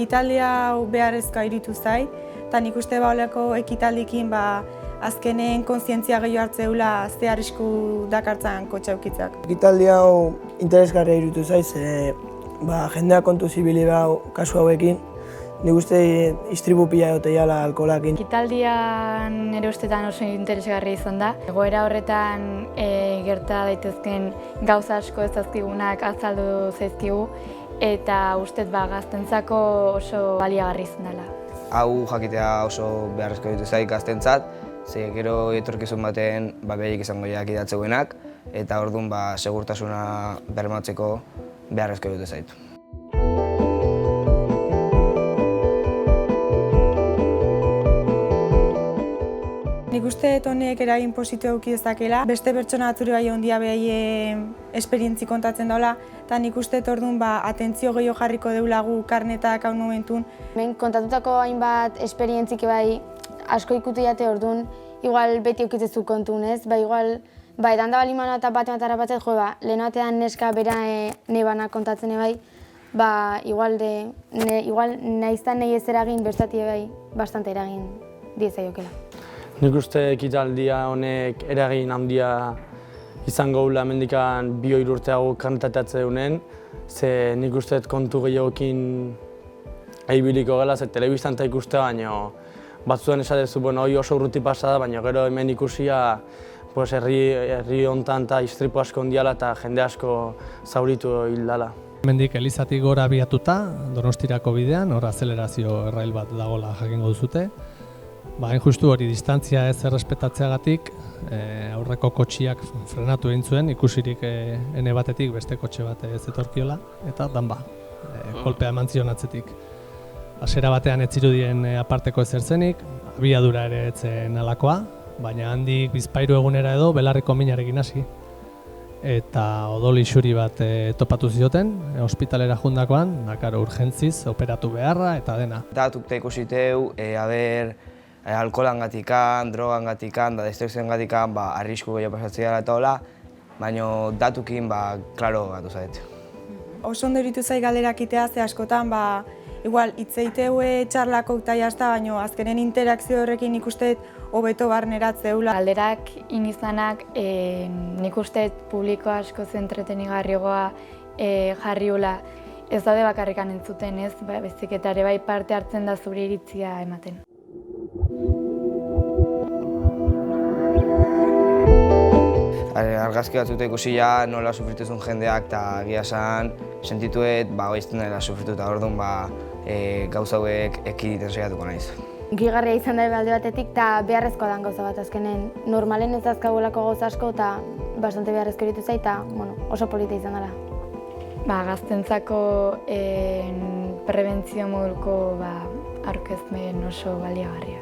ekitaldia beharrezkoa iruditu zait, eta nik uste olako ekitaldikin azkenen kontzientzia gehiago hartzeula ze arrisku dakartzan kotxe aukitzak. Ekitaldi hau interesgarria iruditu zait, jendeak kontu zibili kasu hauekin, nik uste istripu pila egoteiala alkoholakin. Ekitaldian nire ustetan oso interesgarria izan da. Egoera horretan gerta daitezken gauza asko ez zaizkigunak azaldu zaizkigu eta ustez gaztentzako oso baliagarri izan dela. Hau jakitea oso beharrezko dut zait gaztentzat, ze gero etorkizun baten behik izango idatzeuenak eta orduan segurtasuna bermatzeko beharrezko dut zait. Nik uste honek eragin positibo eduki dezakela. Beste pertsona batzuri bai ondia behaien esperientzi kontatzen daula, eta nik uste orduan atentzio gehiago jarriko deulagu karnetak hau momentun. Hemen kontatutako hainbat esperientzik bai asko ikutu jate orduan, igual beti eukitzezu kontun, ez? Igual, edan da balimana eta batean batzet, lehen batean neska bera nebana kontatzen bai, igual nahiztan nahi ez eragin, bestatie bai, bastante eragin diezaiokela. Nik uste ekitaldia honek eragin handia izango gula hemendikan 2-3 urteago karnetateatze dunen, ze nik uste kontu gehiagokin eibiliko gela, ze telebistan eta ikuste baino batzuan esatezu, hori oso urruti pasa da, baina gero hemen ikusia herri hontan eta istripu asko ondiala eta jende asko zauritu hil dela. Hemendik Elizatik gora abiatuta, Donostirako bidean, hor azelerazio errail bat dagoela jakingo duzute. Hain justu hori distantzia ez errespetatzeagatik, aurreko kotxiak frenatu egin zuen, ikusirik ene batetik beste kotxe bat ez etorkiola, eta danba, kolpea eman zion atzetik. Hasiera batean ez zirudien aparteko ezertzenik, abiadura ere etzen alakoa, baina handik bizpahiru egunera edo belarriko minarekin hasi. Eta odol isuri bat topatu zioten, ospitalera jundakoan, urgentziz, operatu beharra eta dena. Datuk ikusiteu, alkoholangatikan, drogangatikan, destrukzioangatikan, arrisku gehiago pasatzea eta hola, baina datukin, klaro gatu zait. Oso ondo iruditu zait galderak itea, ze askotan, igual, itzeiteue txarlako eta jazta, baina azkenen interakzio horrekin ikusteet hobeto barneratzeula. Galderak inizanak nik usteet publiko asko entretenigarriagoa jarriula. Ez daude bakarrikan entzuten ez, bezik eta ere bai parte hartzen da zure iritzia ematen. Argazki batzute ikusi nola sufrituzun jendeak eta egia esan sentituet oizten dela sufritu eta orduan gauza hauek ekiditen saiatuko naiz. Gigarria izan da alde batetik eta beharrezkoa dan gauza bat azkenen. Normalen ez dazkagulako gauza asko eta bastante beharrezko iruditu zait eta oso polita izan dela. Gaztentzako prebentzio moduko aurkezmen oso baliagarria.